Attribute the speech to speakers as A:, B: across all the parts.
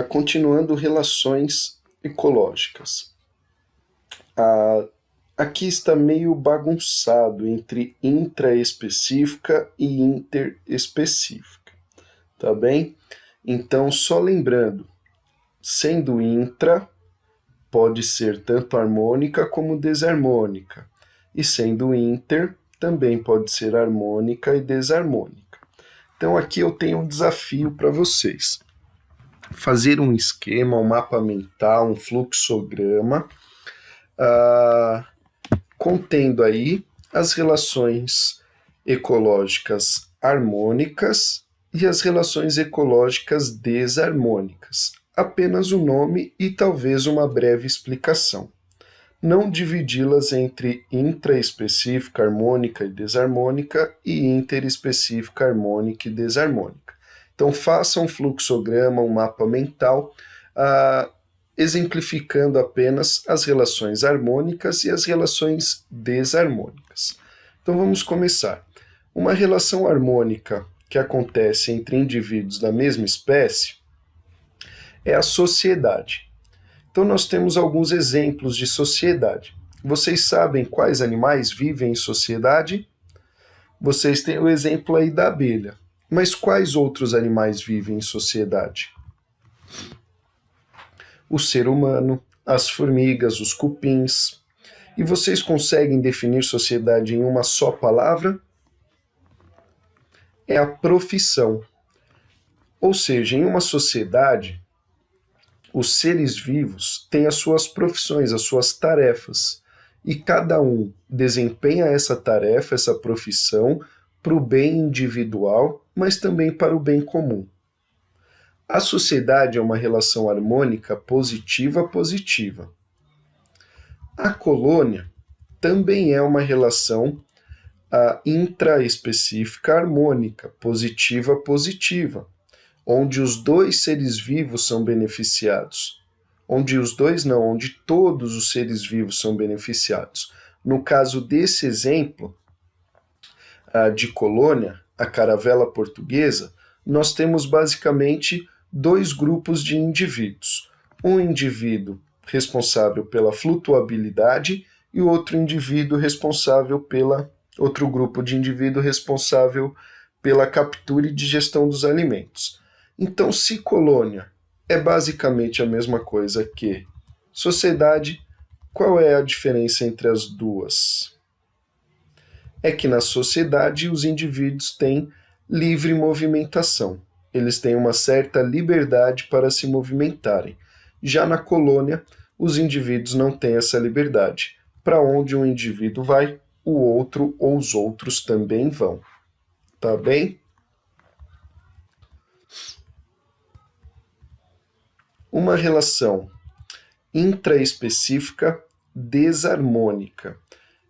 A: Continuando relações ecológicas. Aqui está meio bagunçado entre intraespecífica e interespecífica, tá bem? Então, só lembrando, sendo intra, pode ser tanto harmônica como desarmônica, e sendo inter, também pode ser harmônica e desarmônica. Então, aqui eu tenho um desafio para vocês. Fazer um esquema, um mapa mental, um fluxograma, contendo aí as relações ecológicas harmônicas e as relações ecológicas desarmônicas. Apenas o nome e talvez uma breve explicação. Não dividi-las entre intraespecífica, harmônica e desarmônica e interespecífica, harmônica e desarmônica. Então, faça um fluxograma, um mapa mental, exemplificando apenas as relações harmônicas e as relações desarmônicas. Então, vamos começar. Uma relação harmônica que acontece entre indivíduos da mesma espécie é a sociedade. Então, nós temos alguns exemplos de sociedade. Vocês sabem quais animais vivem em sociedade? Vocês têm o exemplo aí da abelha. Mas quais outros animais vivem em sociedade? O ser humano, as formigas, os cupins. E vocês conseguem definir sociedade em uma só palavra? É a profissão. Ou seja, em uma sociedade, os seres vivos têm as suas profissões, as suas tarefas. E cada um desempenha essa tarefa, essa profissão, para o bem individual, mas também para o bem comum. A sociedade é uma relação harmônica positiva-positiva. A colônia também é uma relação intraespecífica harmônica, positiva-positiva, onde os dois seres vivos são beneficiados. Onde todos os seres vivos são beneficiados. No caso desse exemplo, de colônia, a caravela portuguesa, nós temos basicamente dois grupos de indivíduos. Um indivíduo responsável pela flutuabilidade e outro grupo de indivíduo responsável pela captura e digestão dos alimentos. Então, se colônia é basicamente a mesma coisa que sociedade, qual é a diferença entre as duas? É que na sociedade os indivíduos têm livre movimentação. Eles têm uma certa liberdade para se movimentarem. Já na colônia, os indivíduos não têm essa liberdade. Para onde um indivíduo vai, o outro ou os outros também vão. Tá bem? Uma relação intraespecífica desarmônica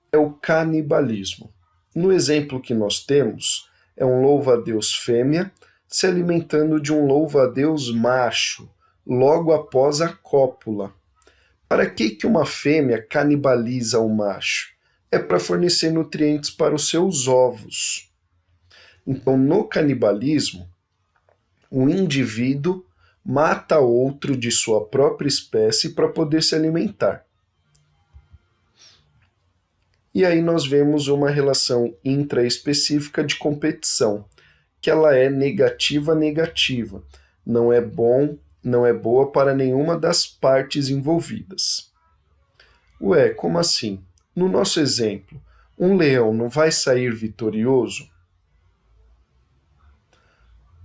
A: é o canibalismo. No exemplo que nós temos, é um louva-a-Deus fêmea se alimentando de um louva-a-Deus macho, logo após a cópula. Para que uma fêmea canibaliza o macho? É para fornecer nutrientes para os seus ovos. Então, no canibalismo, o indivíduo mata outro de sua própria espécie para poder se alimentar. E aí nós vemos uma relação intraespecífica de competição, que ela é negativa. Não é boa para nenhuma das partes envolvidas. Ué, como assim? No nosso exemplo, um leão não vai sair vitorioso?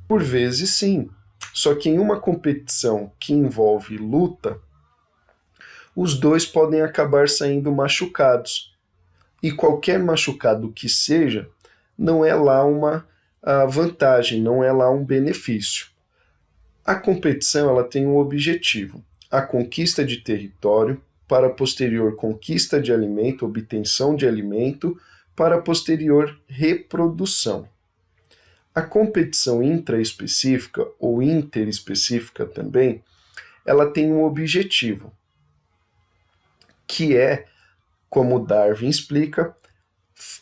A: Por vezes sim, só que em uma competição que envolve luta, os dois podem acabar saindo machucados. E qualquer machucado que seja, não é lá uma vantagem, não é lá um benefício. A competição ela tem um objetivo, a conquista de território, para a posterior conquista de alimento, obtenção de alimento, para a posterior reprodução. A competição intraespecífica ou interespecífica também, ela tem um objetivo, que é, como Darwin explica,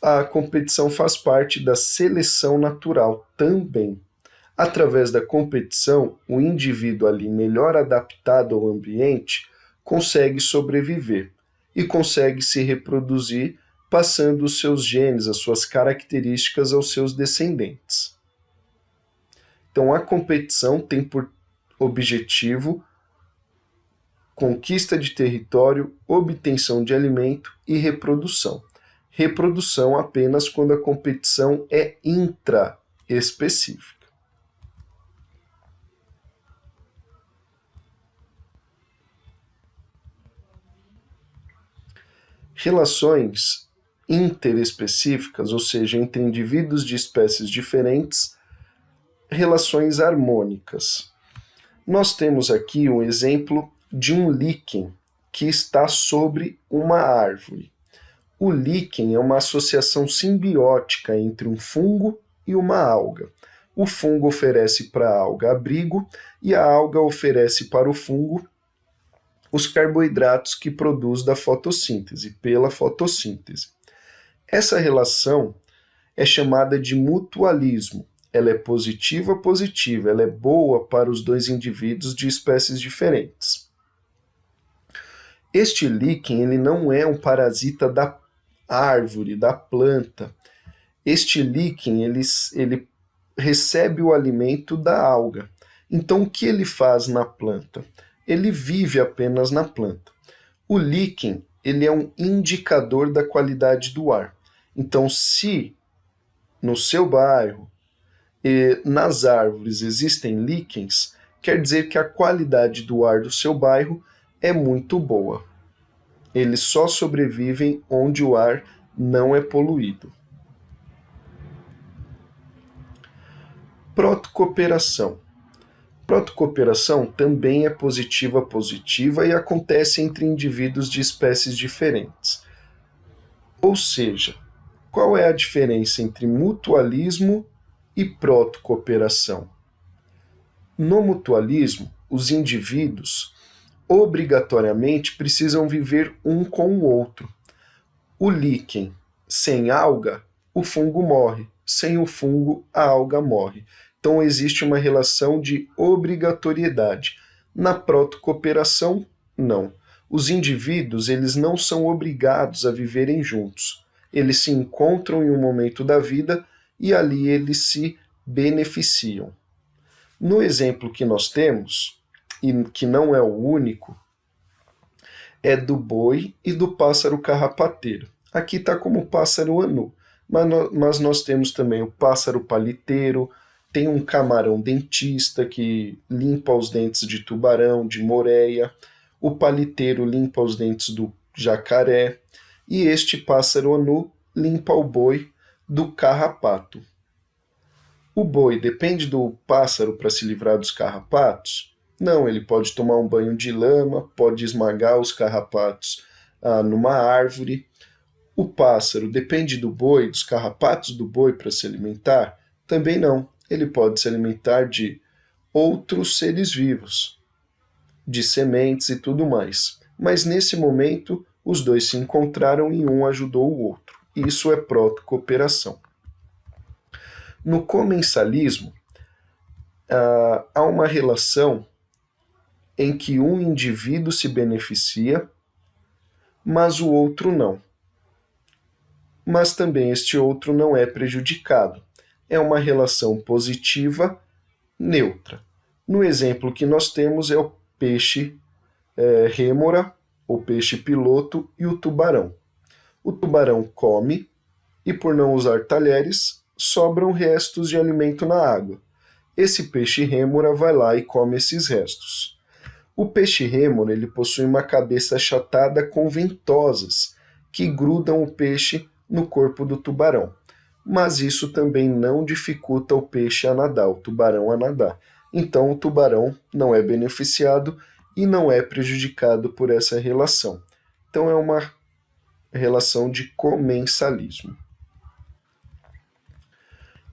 A: a competição faz parte da seleção natural também. Através da competição, o indivíduo ali melhor adaptado ao ambiente consegue sobreviver e consegue se reproduzir, passando os seus genes, as suas características aos seus descendentes. Então, a competição tem por objetivo conquista de território, obtenção de alimento e reprodução. Reprodução apenas quando a competição é intraespecífica. Relações interespecíficas, ou seja, entre indivíduos de espécies diferentes, relações harmônicas. Nós temos aqui um exemplo de um líquen que está sobre uma árvore. O líquen é uma associação simbiótica entre um fungo e uma alga. O fungo oferece para a alga abrigo e a alga oferece para o fungo os carboidratos que produz da fotossíntese, pela fotossíntese. Essa relação é chamada de mutualismo. Ela é positiva, ela é boa para os dois indivíduos de espécies diferentes. Este líquen ele não é um parasita da árvore, da planta. Este líquen ele recebe o alimento da alga. Então, o que ele faz na planta? Ele vive apenas na planta. O líquen ele é um indicador da qualidade do ar. Então, se no seu bairro e nas árvores existem líquens, quer dizer que a qualidade do ar do seu bairro é muito boa. Eles só sobrevivem onde o ar não é poluído. Protocooperação. Protocooperação também é positiva e acontece entre indivíduos de espécies diferentes. Ou seja, qual é a diferença entre mutualismo e protocooperação? No mutualismo, os indivíduos obrigatoriamente precisam viver um com o outro. O líquen sem alga, o fungo morre. Sem o fungo, a alga morre. Então existe uma relação de obrigatoriedade. Na protocooperação, não. Os indivíduos eles não são obrigados a viverem juntos. Eles se encontram em um momento da vida e ali eles se beneficiam. No exemplo que nós temos, e que não é o único, é do boi e do pássaro carrapateiro. Aqui está como pássaro anu, mas nós temos também o pássaro paliteiro, tem um camarão dentista que limpa os dentes de tubarão, de moreia, o paliteiro limpa os dentes do jacaré, e este pássaro anu limpa o boi do carrapato. O boi depende do pássaro para se livrar dos carrapatos? Não, ele pode tomar um banho de lama, pode esmagar os carrapatos numa árvore. O pássaro depende do boi, dos carrapatos do boi para se alimentar? Também não. Ele pode se alimentar de outros seres vivos, de sementes e tudo mais. Mas nesse momento, os dois se encontraram e um ajudou o outro. Isso é protocooperação. No comensalismo, há uma relação em que um indivíduo se beneficia, mas o outro não. Mas também este outro não é prejudicado. É uma relação positiva neutra. No exemplo que nós temos é o peixe rêmora, o peixe piloto e o tubarão. O tubarão come e, por não usar talheres, sobram restos de alimento na água. Esse peixe rêmora vai lá e come esses restos. O peixe rêmora ele possui uma cabeça achatada com ventosas que grudam o peixe no corpo do tubarão. Mas isso também não dificulta o peixe a nadar, o tubarão a nadar. Então o tubarão não é beneficiado e não é prejudicado por essa relação. Então é uma relação de comensalismo.